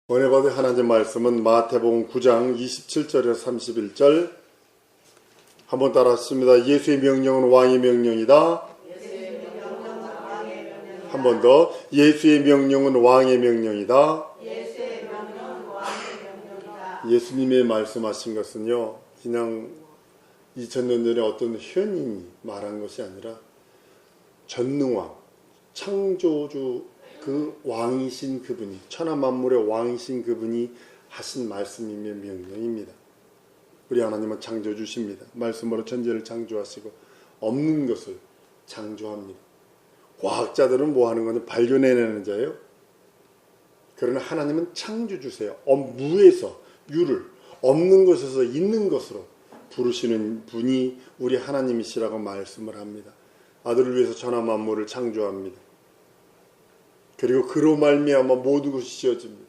은혜 받은 하나님 말씀은 마태복음 9장 27절에서 31절 한번 따라 하십니다. 예수의 명령은 왕의 명령이다. 한 번 더. 예수의 명령은 왕의 명령이다. 예수님의 말씀하신 것은요, 그냥 2000년 전에 어떤 현인이 말한 것이 아니라 전능왕, 창조주 그 왕이신 그분이, 천하만물의 왕이신 그분이 하신 말씀이며 명령입니다. 우리 하나님은 창조주십니다. 말씀으로 천지를 창조하시고 없는 것을 창조합니다. 과학자들은 뭐 하는 거냐? 발견해내는 자예요. 그러나 하나님은 창조주세요. 무에서 유를 없는 것에서 있는 것으로 부르시는 분이 우리 하나님이시라고 말씀을 합니다. 아들을 위해서 천하만물을 창조합니다. 그리고 그로 말미암아 모든 것이 지어집니다.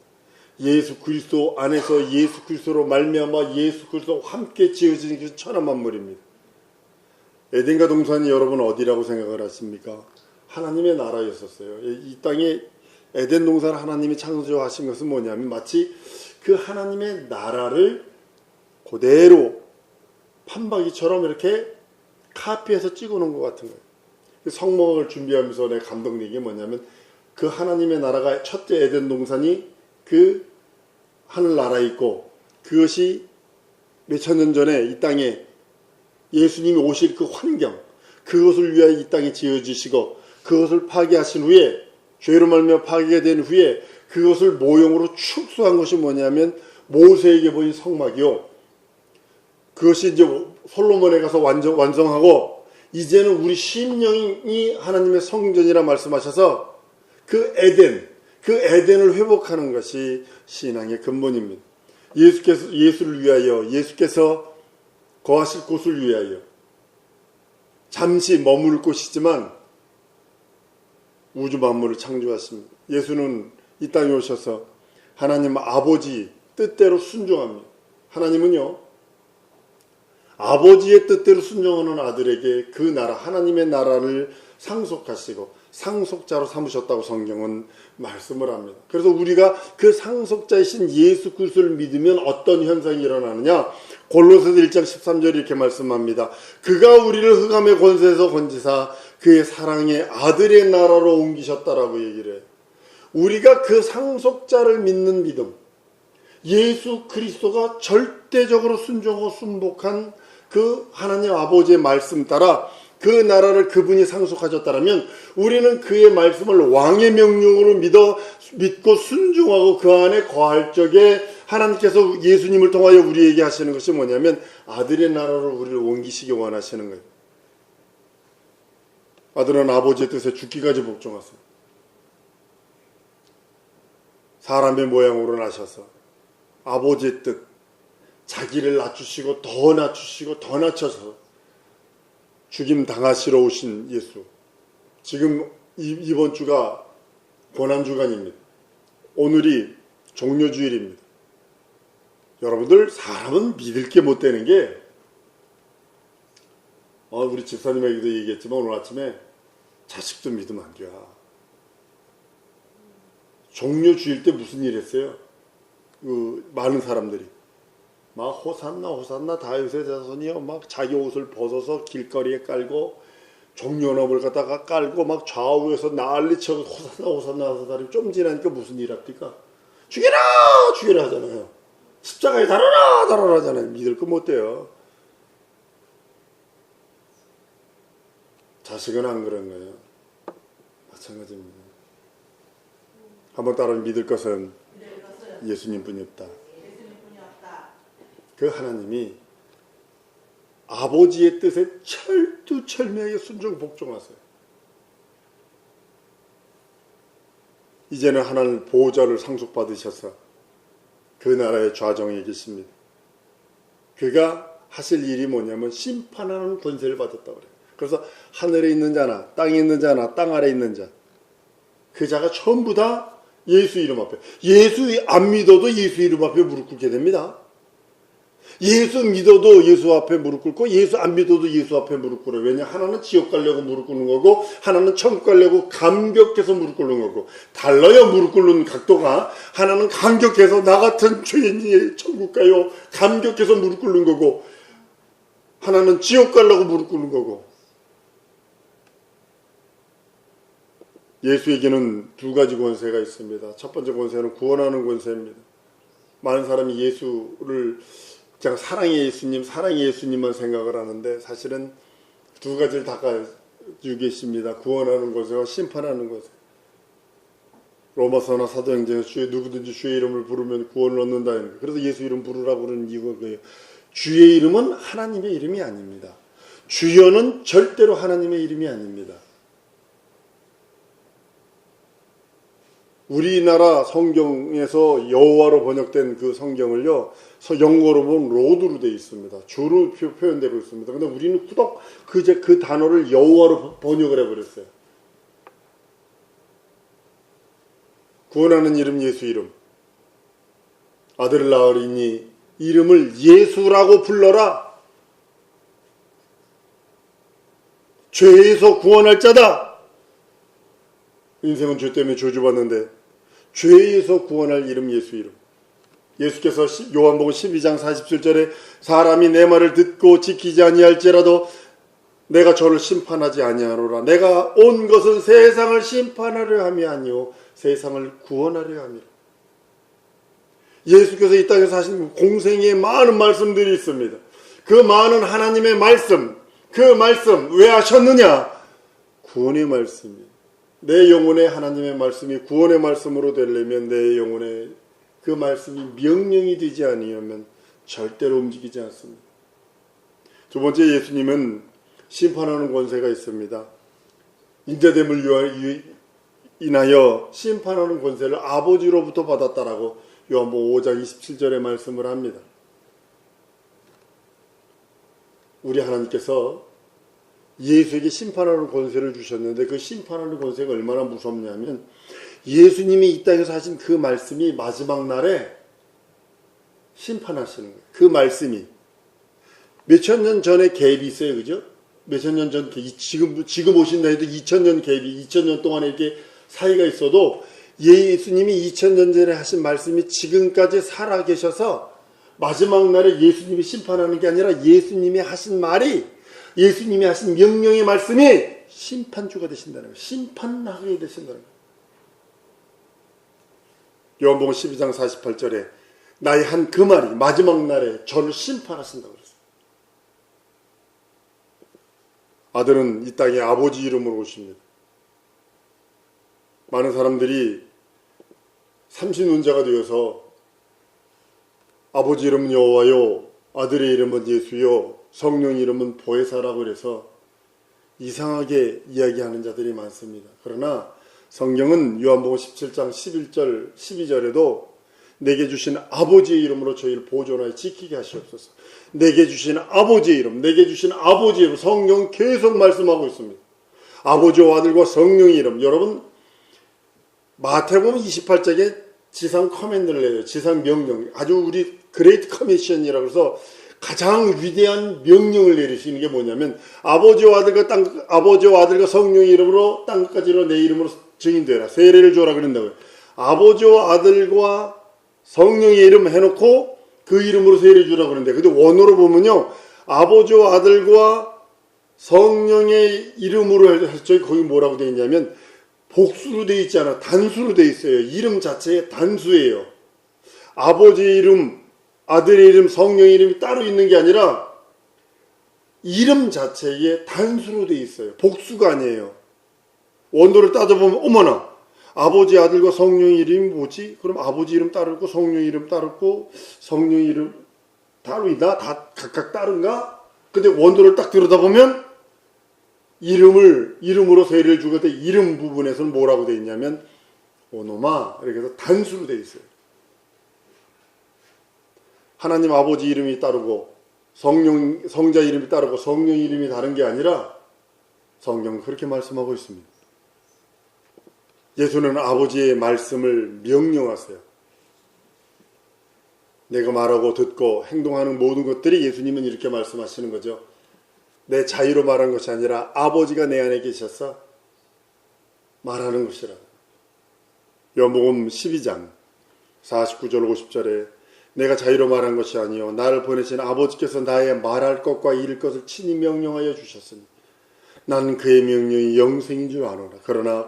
예수 그리스도 안에서 예수 그리스도로 말미암아 예수 그리스도와 함께 지어지는 것이 천하만물입니다. 에덴과 동산이 여러분 어디라고 생각을 하십니까? 하나님의 나라였었어요. 이 땅에 에덴 동산을 하나님이 창조하신 것은 뭐냐면 마치 그 하나님의 나라를 그대로 판박이처럼 이렇게 카피해서 찍어놓은 것 같은 거예요. 성막을 준비하면서 내 감동된 게 뭐냐면 그 하나님의 나라가 첫째 에덴 동산이 그 하늘나라에 있고 그것이 몇천 년 전에 이 땅에 예수님이 오실 그 환경, 그것을 위하여 이 땅에 지어지시고 그것을 파괴하신 후에, 죄로 말미암아 파괴가 된 후에 그것을 모형으로 축소한 것이 뭐냐면 모세에게 보인 성막이요, 그것이 이제 솔로몬에 가서 완성하고 이제는 우리 심령이 하나님의 성전이라 말씀하셔서 그 에덴을 회복하는 것이 신앙의 근본입니다. 예수를 위하여, 예수께서 거하실 곳을 위하여 잠시 머물 곳이지만 우주 만물을 창조하십니다. 예수는 이 땅에 오셔서 하나님 아버지 뜻대로 순종합니다. 하나님은요, 아버지의 뜻대로 순종하는 아들에게 그 나라, 하나님의 나라를 상속하시고 상속자로 삼으셨다고 성경은 말씀을 합니다. 그래서 우리가 그 상속자이신 예수 그리스도를 믿으면 어떤 현상이 일어나느냐? 골로새서 1장 13절에 이렇게 말씀합니다. 그가 우리를 흑암의 권세에서 건지사 그의 사랑의 아들의 나라로 옮기셨다라고 얘기를 해요. 우리가 그 상속자를 믿는 믿음, 예수 그리스도가 절대적으로 순종하고 순복한 그 하나님 아버지의 말씀 따라 그 나라를 그분이 상속하셨다면 우리는 그의 말씀을 왕의 명령으로 믿고 순종하고 그 안에 거할 적에 하나님께서 예수님을 통하여 우리에게 하시는 것이 뭐냐면 아들의 나라로 우리를 옮기시기 원하시는 거예요. 아들은 아버지의 뜻에 죽기까지 복종하세요. 사람의 모양으로 나셔서 아버지의 뜻, 자기를 낮추시고 더 낮추시고 더 낮춰서 죽임 당하시러 오신 예수. 지금 이번 주가 고난주간입니다. 오늘이 종료주일입니다. 여러분들, 사람은 믿을 게 못 되는 게, 우리 집사님에게도 얘기했지만 오늘 아침에 자식도 믿으면 안 돼. 종료주일 때 무슨 일 했어요? 많은 사람들이 막 호산나 다윗의 자손이요, 막 자기 옷을 벗어서 길거리에 깔고 종려나무를 갖다가 깔고 막 좌우에서 난리쳐서 호산나 하는 좀 지나니까 무슨 일 합니까? 죽여라 하잖아요. 십자가에 달아라 하잖아요. 믿을 거 못 돼요. 자식은 안 그런 거예요. 마찬가지입니다. 한번 따라 믿을 것은 예수님뿐이 없다. 그 하나님이 아버지의 뜻에 철두철미하게 순종 복종하세요. 이제는 하나님 보호자를 상속받으셔서 그 나라의 좌정에 계십니다. 그가 하실 일이 뭐냐면 심판하는 권세를 받았다고 그래요. 그래서 하늘에 있는 자나 땅에 있는 자나 땅 아래에 있는 자, 그 자가 전부 다 예수 이름 앞에, 예수 안 믿어도 예수 이름 앞에 무릎 꿇게 됩니다. 예수 믿어도 예수 앞에 무릎 꿇고 예수 안 믿어도 예수 앞에 무릎 꿇어요. 왜냐? 하나는 지옥 가려고 무릎 꿇는 거고 하나는 천국 가려고 감격해서 무릎 꿇는 거고 달라요. 무릎 꿇는 각도가. 하나는 감격해서 나 같은 죄인이 천국 가요 감격해서 무릎 꿇는 거고 하나는 지옥 가려고 무릎 꿇는 거고. 예수에게는 두 가지 권세가 있습니다. 첫 번째 권세는 구원하는 권세입니다. 많은 사람이 예수를 그냥 사랑의 예수님만 생각을 하는데 사실은 두 가지를 다 가지고 계십니다. 구원하는 권세와 심판하는 권세. 로마서나 사도행전에서 누구든지 주의 이름을 부르면 구원을 얻는다. 그래서 예수 이름 부르라고 그러는 이유가 그예요. 주의 이름은 하나님의 이름이 아닙니다. 주여는 절대로 하나님의 이름이 아닙니다. 우리나라 성경에서 여호와로 번역된 그 성경을요, 영어로 보면 로드로 되어 있습니다. 주로 표현되고 있습니다. 근데 우리는 후덕 그 단어를 여호와로 번역을 해버렸어요. 구원하는 이름 예수 이름. 아들을 낳으리니 이름을 예수라고 불러라. 죄에서 구원할 자다. 인생은 죄 때문에 저주받는데 죄에서 구원할 이름 예수 이름. 예수께서 요한복음 12장 47절에 사람이 내 말을 듣고 지키지 아니할지라도 내가 저를 심판하지 아니하노라. 내가 온 것은 세상을 심판하려 함이 아니오 세상을 구원하려 함이라. 예수께서 이 땅에서 하신 공생의 많은 말씀들이 있습니다. 그 많은 하나님의 말씀, 그 말씀 왜 하셨느냐? 구원의 말씀이에요. 내 영혼에 하나님의 말씀이 구원의 말씀으로 되려면 내 영혼에 그 말씀이 명령이 되지 아니하면 절대로 움직이지 않습니다. 두 번째, 예수님은 심판하는 권세가 있습니다. 인자됨을 인하여 심판하는 권세를 아버지로부터 받았다라고 요한복음 5장 27절에 말씀을 합니다. 우리 하나님께서 예수에게 심판하는 권세를 주셨는데 그 심판하는 권세가 얼마나 무섭냐면 예수님이 이 땅에서 하신 그 말씀이 마지막 날에 심판하시는 거예요. 그 말씀이 몇천 년 전에 갭이 있어요. 그죠? 몇천 년 전, 지금 오신 나이도 2000년 갭이 2000년 동안에 이렇게 사이가 있어도 예수님이 2000년 전에 하신 말씀이 지금까지 살아계셔서 마지막 날에 예수님이 심판하는 게 아니라 예수님이 하신 말이 예수님이 하신 명령의 말씀이 심판주가 되신다는 거예요. 심판하게 되신다는 거예요. 요한복음 12장 48절에 나의 한 그 말이 마지막 날에 저를 심판하신다고 그랬어요. 아들은 이 땅에 아버지 이름으로 오십니다. 많은 사람들이 삼신론자가 되어서 아버지 이름은 여호와요, 아들의 이름은 예수요, 성령 이름은 보혜사라고 해서 이상하게 이야기하는 자들이 많습니다. 그러나 성경은 요한복음 17장 11절 12절에도 내게 주신 아버지의 이름으로 저희를 보존하여 지키게 하시옵소서. 내게 주신 아버지의 이름, 내게 주신 아버지의 이름, 성경 계속 말씀하고 있습니다. 아버지와 아들과 성령의 이름. 여러분 마태복음 28장에 지상 커맨드를 내요. 지상 명령. 아주 우리 그레이트 커미션이라고 해서 가장 위대한 명령을 내리시는 게 뭐냐면 아버지와 아들과 성령의 이름으로 땅까지로 내 이름으로 증인되라. 세례를 주라 그런다고요. 아버지와 아들과 성령의 이름 해놓고 그 이름으로 세례 주라 그러는데 근데 원어로 보면요. 아버지와 아들과 성령의 이름으로 해서 거기 뭐라고 되어 있냐면 복수로 되어 있지 않아. 단수로 되어 있어요. 이름 자체에 단수예요. 아버지의 이름, 아들의 이름, 성령의 이름이 따로 있는 게 아니라 이름 자체에 단수로 되어 있어요. 복수가 아니에요. 원어를 따져보면 어머나 아버지, 아들과 성령의 이름이 뭐지? 그럼 아버지 이름 따르고 성령 이름 따르고 성령 이름 따로 있나? 다 각각 다른가? 근데 원어를 딱 들여다보면 이름으로 세례를 주고 때 이름 부분에서는 뭐라고 되어 있냐면 오노마 이렇게 해서 단수로 되어 있어요. 하나님 아버지 이름이 따르고 성자 이름이 따르고 성령 이름이 다른 게 아니라 성경은 그렇게 말씀하고 있습니다. 예수는 아버지의 말씀을 명령하세요. 내가 말하고 듣고 행동하는 모든 것들이 예수님은 이렇게 말씀하시는 거죠. 내 자유로 말한 것이 아니라 아버지가 내 안에 계셔서 말하는 것이라. 요한복음 12장 49절 50절에 내가 자유로 말한 것이 아니요 나를 보내신 아버지께서 나의 말할 것과 이를 것을 친히 명령하여 주셨으니 나는 그의 명령이 영생인 줄 아노라.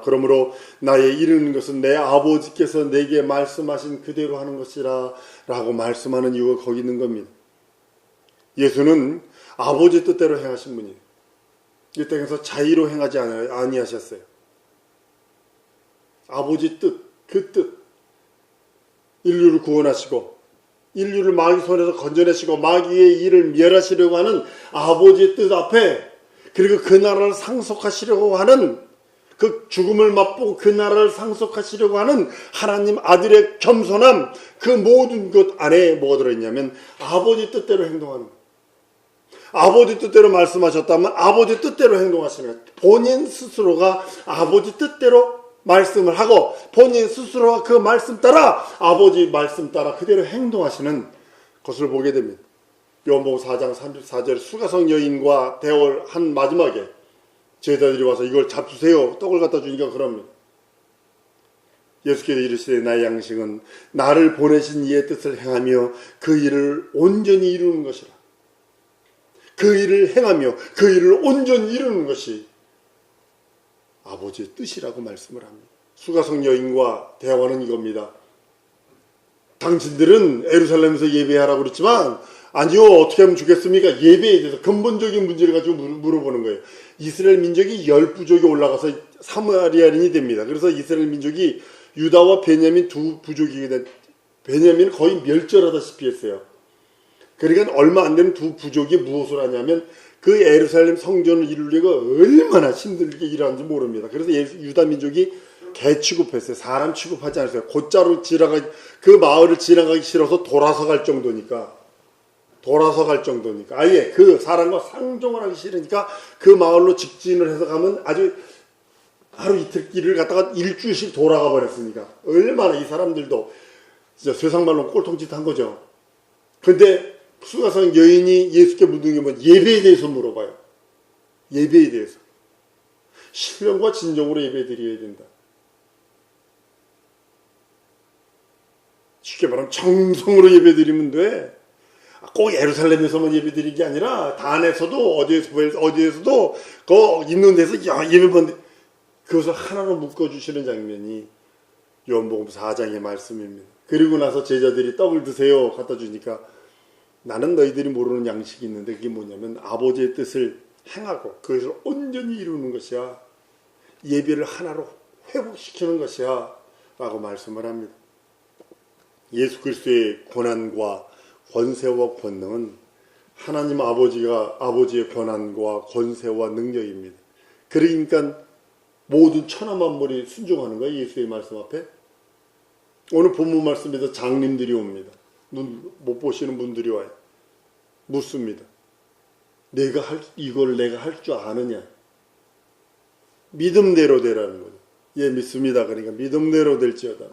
그러므로 나의 이르는 것은 내 아버지께서 내게 말씀하신 그대로 하는 것이라 라고 말씀하는 이유가 거기 있는 겁니다. 예수는 아버지 뜻대로 행하신 분이에요. 이 땅에서 자의로 행하지 아니하셨어요. 아버지 뜻, 그 뜻, 인류를 구원하시고 인류를 마귀 손에서 건져내시고 마귀의 일을 멸하시려고 하는 아버지의 뜻 앞에, 그리고 그 나라를 상속하시려고 하는, 그 죽음을 맛보고 그 나라를 상속하시려고 하는 하나님 아들의 겸손함, 그 모든 것 안에 뭐가 들어있냐면 아버지 뜻대로 행동하는 거예요. 아버지 뜻대로 말씀하셨다면 아버지 뜻대로 행동하시는 거예요. 본인 스스로가 아버지 뜻대로 말씀을 하고 본인 스스로가 그 말씀 따라, 아버지 말씀 따라 그대로 행동하시는 것을 보게 됩니다. 요한복음 4장 34절 수가성 여인과 대화를 한 마지막에 제자들이 와서 이걸 잡수세요. 떡을 갖다 주니까 그럽니다. 예수께서 이르시되 나의 양식은 나를 보내신 이의 뜻을 행하며 그 일을 온전히 이루는 것이라. 그 일을 행하며 그 일을 온전히 이루는 것이 아버지의 뜻이라고 말씀을 합니다. 수가성 여인과 대화는 이겁니다. 당신들은 예루살렘에서 예배하라고 그랬지만 아니요, 어떻게 하면 좋겠습니까? 예배에 대해서 근본적인 문제를 가지고 물어보는 거예요. 이스라엘 민족이 10부족이 올라가서 사마리아인이 됩니다. 그래서 이스라엘 민족이 유다와 베냐민 두 부족이게 된, 베냐민은 거의 멸절하다시피 했어요. 그러니까 얼마 안 되는 두 부족이 무엇을 하냐면 그 예루살렘 성전을 이루려고 얼마나 힘들게 일하는지 모릅니다. 그래서 유다 민족이 개 취급했어요. 사람 취급하지 않았어요. 곧자로 그 마을을 지나가기 싫어서 돌아서 갈 정도니까 아예 그 사람과 상종을 하기 싫으니까 그 마을로 직진을 해서 가면 아주 하루 이틀 길을 갔다가 일주일씩 돌아가 버렸으니까 얼마나 이 사람들도 진짜 세상말로 꼴통짓 한 거죠. 근데 수가성 여인이 예수께 묻는 게 뭐 예배에 대해서 물어봐요. 예배에 대해서. 신령과 진정으로 예배 드려야 된다. 쉽게 말하면 정성으로 예배 드리면 돼. 꼭 예루살렘에서만 예배 드리는 게 아니라 단에서도 어디에서도 그 있는 데서 예배 받는, 그것을 하나로 묶어주시는 장면이 요한복음 4장의 말씀입니다. 그리고 나서 제자들이 떡을 드세요 갖다 주니까 나는 너희들이 모르는 양식이 있는데 그게 뭐냐면 아버지의 뜻을 행하고 그것을 온전히 이루는 것이야. 예배를 하나로 회복시키는 것이야 라고 말씀을 합니다. 예수 그리스도의 고난과 권세와 권능은 하나님 아버지의 권한과 권세와 능력입니다. 그러니까 모든 천하 만물이 순종하는 거예요. 예수의 말씀 앞에. 오늘 본문 말씀에서 장님들이 옵니다. 눈 못 보시는 분들이 와요. 묻습니다. 이걸 내가 할 줄 아느냐? 믿음대로 되라는 거죠. 예, 믿습니다. 그러니까 믿음대로 될지어다.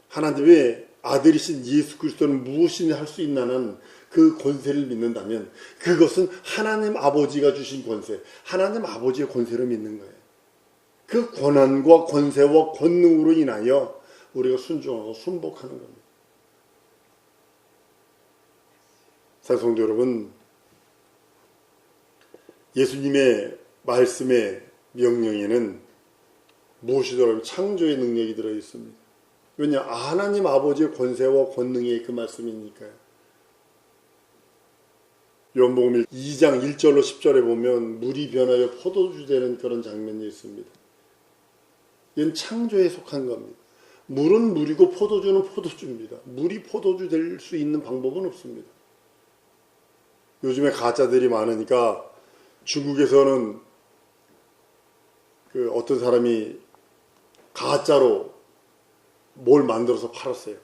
하나님의 아들이신 예수 그리스도는 무엇이나 할 수 있나는 그 권세를 믿는다면 그것은 하나님 아버지가 주신 권세, 하나님 아버지의 권세를 믿는 거예요. 그 권한과 권세와 권능으로 인하여 우리가 순종하고 순복하는 겁니다. 사랑성도 여러분, 예수님의 말씀의 명령에는 무엇이더라도 창조의 능력이 들어있습니다. 왜냐? 하나님 아버지의 권세와 권능이 그 말씀이니까요. 요한복음 2장 1절로 10절에 보면 물이 변하여 포도주 되는 그런 장면이 있습니다. 이건 창조에 속한 겁니다. 물은 물이고 포도주는 포도주입니다. 물이 포도주 될 수 있는 방법은 없습니다. 요즘에 가짜들이 많으니까 중국에서는 그 어떤 사람이 가짜로 뭘 만들어서 팔았어요.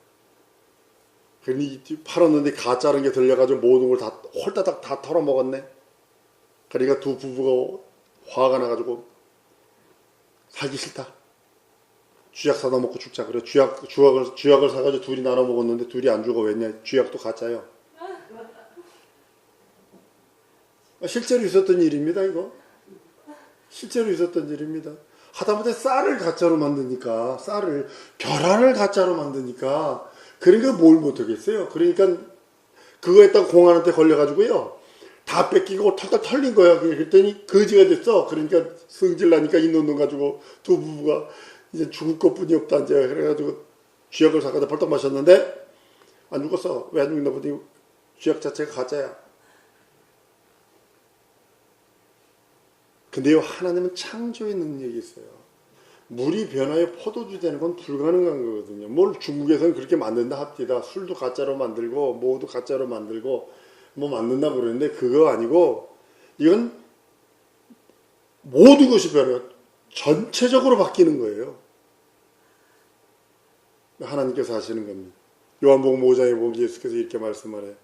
그러니 팔았는데 가짜라는 게 들려가지고 모든 걸 다 홀다닥 다 털어먹었네. 그러니까 두 부부가 화가 나가지고 살기 싫다. 쥐약 사다 먹고 죽자 그래. 쥐약을 사가지고 둘이 나눠 먹었는데 둘이 안 죽어. 왜냐? 쥐약도 가짜요. 실제로 있었던 일입니다. 이거 실제로 있었던 일입니다. 하다못해 쌀을 가짜로 만드니까, 계란을 가짜로 만드니까, 그러니까 뭘 못하겠어요. 그러니까 그거에다가 공안한테 걸려가지고요, 다 뺏기고 털털 털린 거야. 그랬더니 거지가 됐어. 그러니까 성질 나니까 이 놈 가지고 두 부부가 이제 죽을 것뿐이 없다 이제. 그래가지고 쥐약을 사가다 벌떡 마셨는데 안 죽었어. 왜 안 죽나 보더니 쥐약 자체가 가짜야. 근데요, 하나님은 창조의 능력이 있어요. 물이 변하여 포도주 되는 건 불가능한 거거든요. 뭘 중국에서는 그렇게 만든다 합디다. 술도 가짜로 만들고 뭐도 가짜로 만들고 뭐 만든다고 그러는데 그거 아니고, 이건 모든 것이 변해요. 전체적으로 바뀌는 거예요. 하나님께서 하시는 겁니다. 요한복음 5장에 보면 예수께서 이렇게 말씀하래요.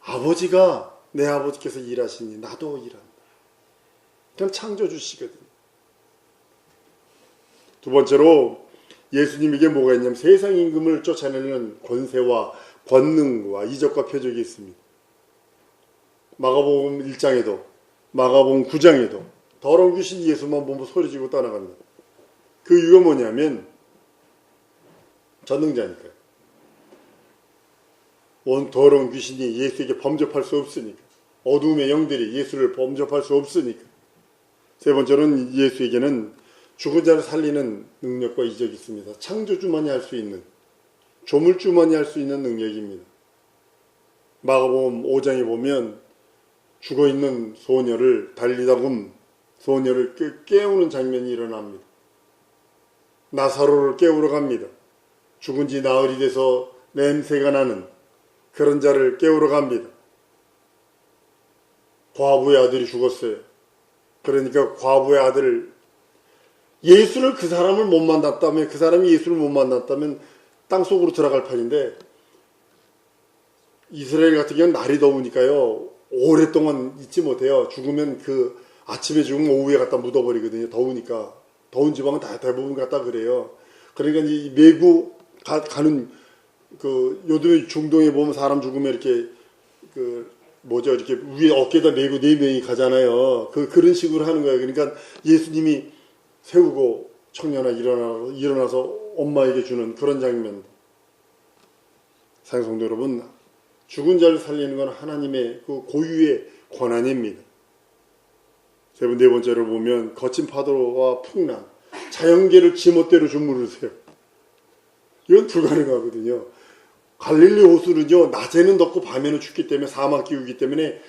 아버지가, 내 아버지께서 일하시니 나도 일한다. 그냥 창조주시거든요. 두 번째로 예수님에게 뭐가 있냐면 세상 임금을 쫓아내는 권세와 권능과 이적과 표적이 있습니다. 마가복음 1장에도 마가복음 9장에도 더러운 귀신이 예수만 보면 소리지고 떠나갑니다. 그 이유가 뭐냐면 전능자니까요. 더러운 귀신이 예수에게 범접할 수 없으니까. 어두움의 영들이 예수를 범접할 수 없으니까. 세 번째로는 예수에게는 죽은 자를 살리는 능력과 이적이 있습니다. 창조주만이 할 수 있는, 조물주만이 할 수 있는 능력입니다. 마가복음 5장에 보면 죽어있는 소녀를, 달리다금 소녀를 깨우는 장면이 일어납니다. 나사로를 깨우러 갑니다. 죽은 지 나흘이 돼서 냄새가 나는 그런 자를 깨우러 갑니다. 과부의 아들이 죽었어요. 그러니까 과부의 아들, 예수를 그 사람을 못 만났다면, 그 사람이 예수를 못 만났다면 땅속으로 들어갈 판인데, 이스라엘 같은 경우는 날이 더우니까요, 오랫동안 잊지 못해요. 죽으면 그 아침에 죽으면 오후에 갖다 묻어버리거든요. 더우니까. 더운 지방은 다 대부분 갖다 그래요. 그러니까 이 메고 가는, 요즘에 중동에 보면 사람 죽으면 이렇게 이렇게 위에 어깨에다 메고 네 명이 가잖아요. 그런 식으로 하는 거예요. 그러니까 예수님이 세우고 청년아 일어나서 엄마에게 주는 그런 장면. 사랑하는 성도 여러분, 죽은 자를 살리는 건 하나님의 그 고유의 권한입니다. 네 번째로 보면 거친 파도와 풍랑, 자연계를 지멋대로 주무르세요. 이건 불가능하거든요. 갈릴리 호수는요, 낮에는 덥고 밤에는 춥기 때문에, 사막 기후이기 때문에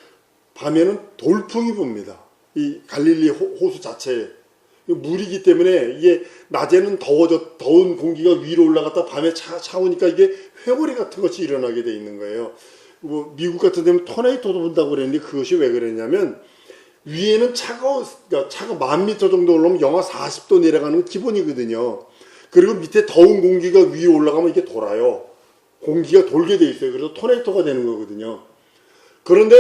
밤에는 돌풍이 붑니다. 이 갈릴리 호수 자체에 물이기 때문에 이게 낮에는 더운 공기가 위로 올라갔다 밤에 차오니까 이게 회오리 같은 것이 일어나게 돼 있는 거예요. 뭐 미국 같은 데는 토네이토도 분다고 그랬는데 그것이 왜 그랬냐면 위에는 차가 10,000m 정도 올라오면 영하 40도 내려가는 건 기본이거든요. 그리고 밑에 더운 공기가 위로 올라가면 이게 돌아요. 공기가 돌게 돼 있어요. 그래서 토네이토가 되는 거거든요. 그런데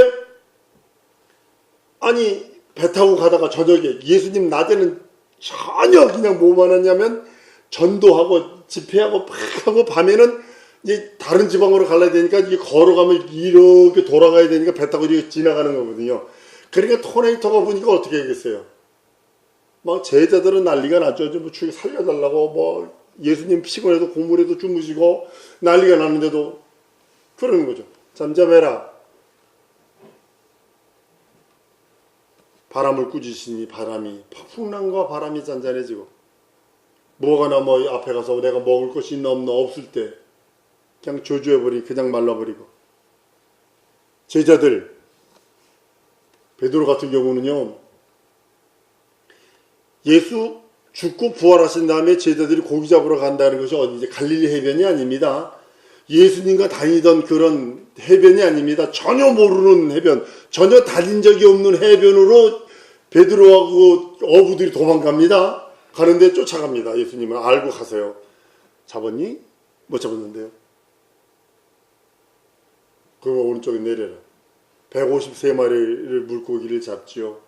아니 배 타고 가다가 저녁에 예수님 낮에는 전혀 그냥 뭐만 하냐면 전도하고 집회하고 막 하고 밤에는 이제 다른 지방으로 가야 되니까 이게 걸어가면 이렇게 돌아가야 되니까 배 타고 이렇게 지나가는 거거든요. 그러니까 토네이토가 보니까 어떻게 하겠어요? 막 제자들은 난리가 났죠. 뭐 주에 살려달라고 뭐 예수님 피곤해도 고물에도 주무시고 난리가 났는데도 그러는 거죠. 잠잠해라. 바람을 꾸짖으니 풍랑과 바람이 잔잔해지고 뭐가나 뭐 앞에 가서 내가 먹을 것이 있나 없나 없을 때 그냥 저주해버리고 그냥 말라버리고. 제자들 베드로 같은 경우는요, 예수 죽고 부활하신 다음에 제자들이 고기 잡으러 간다는 것이 어디 갈릴리 해변이 아닙니다. 예수님과 다니던 그런 해변이 아닙니다. 전혀 모르는 해변, 전혀 다닌 적이 없는 해변으로 베드로하고 어부들이 도망갑니다. 가는데 쫓아갑니다. 예수님은 알고 가세요. 잡았니? 못 잡았는데요. 그거 오른쪽에 내려라. 153마리를 물고기를 잡지요.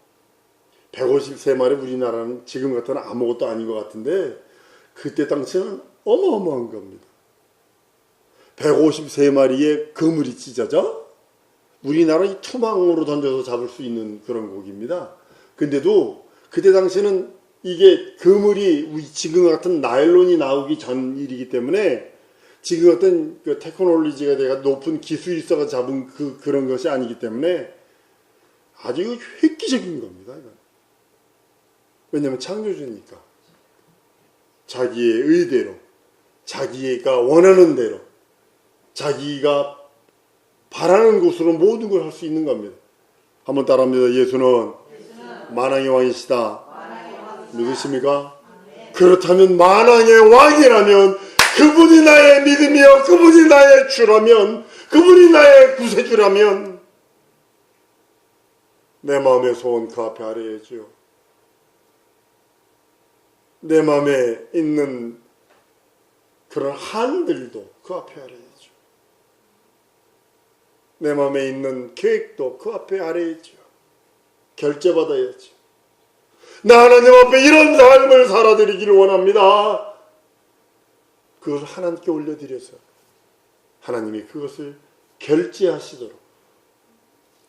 153마리 우리나라는 지금 같은 아무것도 아닌 것 같은데 그때 당시는 어마어마한 겁니다. 153마리의 그물이 찢어져 우리나라 이 투망으로 던져서 잡을 수 있는 그런 고기입니다. 근데도 그때 당시에는 이게 그물이 지금 같은 나일론이 나오기 전 일이기 때문에 지금 같은 그 테크놀로지가 내가 높은 기술이 있어서 잡은 그런 것이 아니기 때문에 아주 획기적인 겁니다. 이건. 왜냐하면 창조주니까 자기의 의대로 자기가 원하는 대로 자기가 바라는 곳으로 모든 걸 할 수 있는 겁니다. 한번 따라합니다. 예수는 만왕의 왕이시다. 믿으십니까? 그렇다면 만왕의 왕이라면 그분이 나의 믿음이요 그분이 나의 주라면 그분이 나의 구세주라면 내 마음의 소원 그 앞에 아뢰야죠. 내 마음에 있는 그런 한들도 그 앞에 아뢰야죠. 내 마음에 있는 계획도 그 앞에 아뢰야죠. 결제받아야죠. 나 하나님 앞에 이런 삶을 살아드리기를 원합니다. 그것을 하나님께 올려드려서 하나님이 그것을 결제하시도록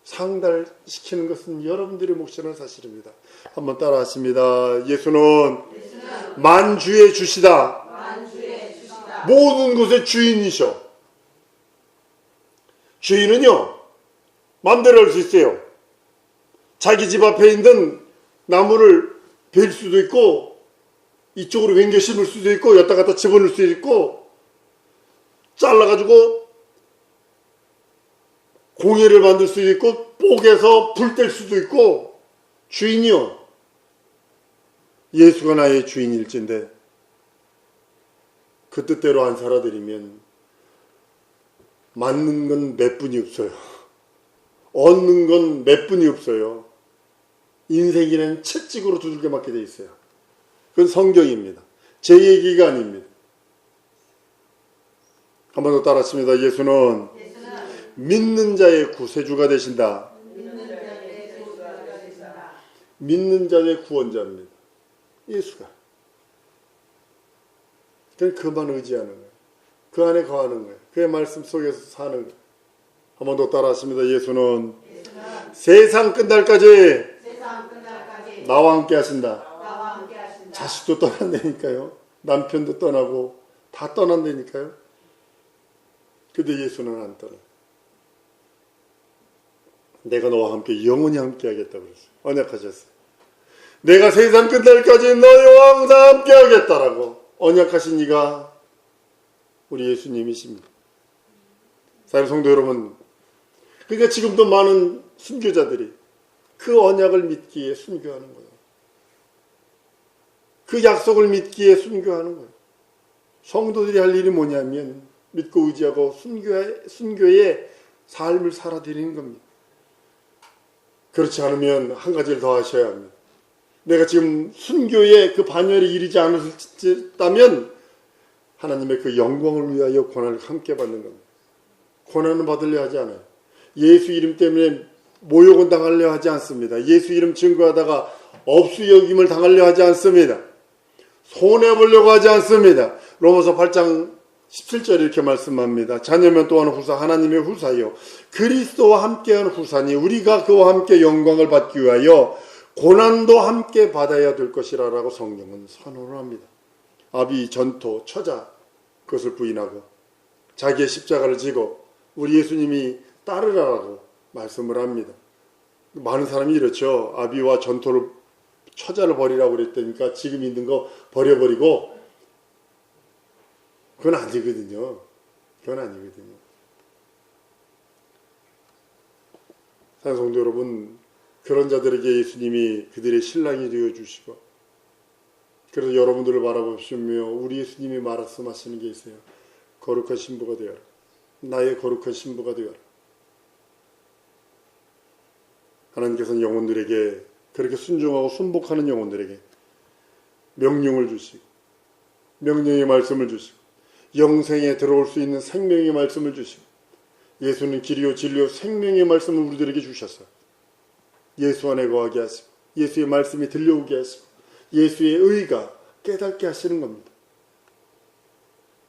상달시키는 것은 여러분들의 몫이라는 사실입니다. 한번 따라 하십니다. 예수는 만주의 주시다. 모든 것의 주인이셔. 주인은요 마음대로 할 수 있어요. 자기 집 앞에 있는 나무를 벨 수도 있고 이쪽으로 옮겨 심을 수도 있고 여기다 갖다 집어넣을 수도 있고 잘라가지고 공예를 만들 수도 있고 뽀개서 불 뗄 수도 있고 주인이요. 예수가 나의 주인일진데 그 뜻대로 안 살아드리면 맞는 건 몇 분이 없어요. 얻는 건 몇 분이 없어요. 인생이란 채찍으로 두들겨 맞게 돼 있어요. 그건 성경입니다. 제 얘기가 아닙니다. 한 번 더 따라하십니다. 예수는 믿는 자의 구세주가 되신다. 믿는 자의 구원자입니다. 예수가. 그만 의지하는 거예요. 그 안에 거하는 거예요. 그의 말씀 속에서 사는 거예요. 한 번 더 따라하십니다. 예수는 세상 끝날까지 나와 함께 하신다. 자식도 떠난다니까요. 남편도 떠나고 다 떠난다니까요. 근데 예수는 안 떠나요. 내가 너와 함께 영원히 함께 하겠다고 그랬어요. 언약하셨어요. 내가 세상 끝날까지 너희와 항상 함께 하겠다라고 언약하신 이가 우리 예수님이십니다. 사랑하는 성도 여러분, 그러니까 지금도 많은 순교자들이 그 언약을 믿기에 순교하는 거예요. 그 약속을 믿기에 순교하는 거예요. 성도들이 할 일이 뭐냐면 믿고 의지하고 순교의 삶을 살아드리는 겁니다. 그렇지 않으면 한 가지를 더 하셔야 합니다. 내가 지금 순교의 그 반열에 이르지 않았다면 하나님의 그 영광을 위하여 고난을 함께 받는 겁니다. 고난을 받으려 하지 않아요. 예수 이름 때문에 모욕은 당하려 하지 않습니다. 예수 이름 증거하다가 업수여김을 당하려 하지 않습니다. 손해보려고 하지 않습니다. 로마서 8장 17절 이렇게 말씀합니다. 자녀면 또한 후사, 하나님의 후사요 그리스도와 함께한 후사니 우리가 그와 함께 영광을 받기 위하여 고난도 함께 받아야 될 것이라 라고 성경은 선언을 합니다. 아비, 전토, 처자 그것을 부인하고 자기의 십자가를 지고 우리 예수님이 따르라고 말씀을 합니다. 많은 사람이 이렇죠. 아비와 전토를 처자를 버리라고 그랬다니까 지금 있는 거 버려버리고 그건 아니거든요. 그건 아니거든요. 사랑하는 성도 여러분, 그런 자들에게 예수님이 그들의 신랑이 되어주시고 그래서 여러분들을 바라보시며 우리 예수님이 말씀하시는 게 있어요. 거룩한 신부가 되어라. 나의 거룩한 신부가 되어라. 하나님께서는 영혼들에게 그렇게 순종하고 순복하는 영혼들에게 명령을 주시고 명령의 말씀을 주시고 영생에 들어올 수 있는 생명의 말씀을 주시고 예수는 길이요 진리요 생명의 말씀을 우리들에게 주셨어요. 예수 안에 거하게 하시고 예수의 말씀이 들려오게 하시고 예수의 의가 깨닫게 하시는 겁니다.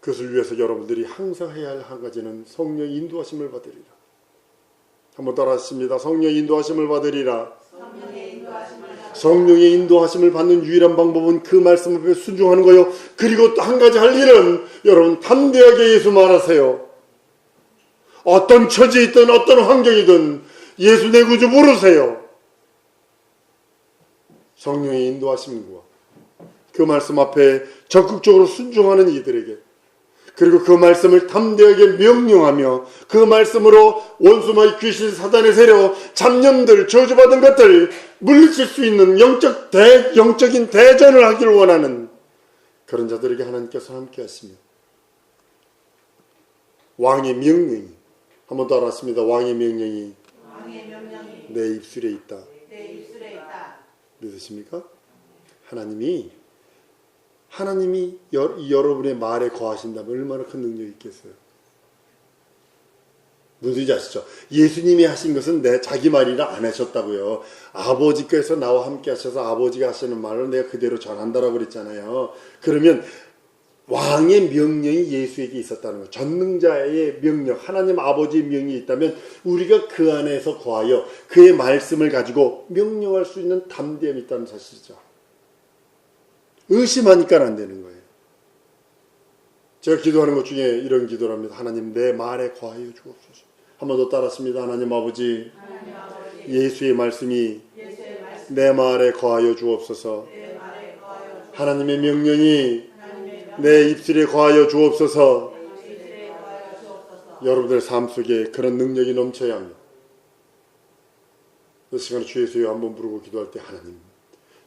그것을 위해서 여러분들이 항상 해야 할 한 가지는 성령의 인도하심을 받으리라. 한번 따라하십니다. 성령의 인도하심을 받으리라. 성령의 인도하심을 받는 유일한 방법은 그 말씀 앞에 순종하는 거요. 그리고 또 한 가지 할 일은 여러분 담대하게 예수 말하세요. 어떤 처지에 있든 어떤 환경이든 예수 내 구주 부르세요. 성령의 인도하심과 그 말씀 앞에 적극적으로 순종하는 이들에게, 그리고 그 말씀을 담대하게 명령하며 그 말씀으로 원수마귀 귀신 사단의 세력, 잡념들, 저주받은 것들 물리칠 수 있는 영적인 대전을 하기를 원하는 그런 자들에게 하나님께서 함께 하시며, 왕의 명령이, 한번 더 알았습니다. 왕의 명령이 내 입술에 있다. 믿으십니까? 하나님이 여러분의 말에 거하신다면 얼마나 큰 능력이 있겠어요. 무슨 아시죠? 예수님이 하신 것은 자기 말이라 안 하셨다고요. 아버지께서 나와 함께 하셔서 아버지가 하시는 말을 내가 그대로 전한다라고 그랬잖아요. 그러면 왕의 명령이 예수에게 있었다는 거예요. 전능자의 명령, 하나님 아버지의 명령이 있다면 우리가 그 안에서 거하여 그의 말씀을 가지고 명령할 수 있는 담대함이 있다는 사실이죠. 의심하니까 안 되는 거예요. 제가 기도하는 것 중에 이런 기도를 합니다. 하나님 내 말에 거하여 주옵소서. 한 번 더 따랐습니다. 하나님 아버지, 예수의 말씀이 내 말에 거하여 주옵소서. 하나님의 명령이 내 입술에 거하여 주옵소서. 여러분들 삶 속에 그런 능력이 넘쳐야 합니다. 이 시간에 주 예수여 한번 부르고 기도할 때, 하나님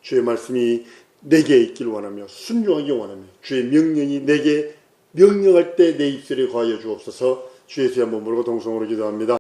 주의 말씀이 내게 있길 원하며 순종하기 원하며 주의 명령이 내게 명령할 때 내 입술에 거하여 주옵소서. 주 예수의 한번 부르고 동성으로 기도합니다.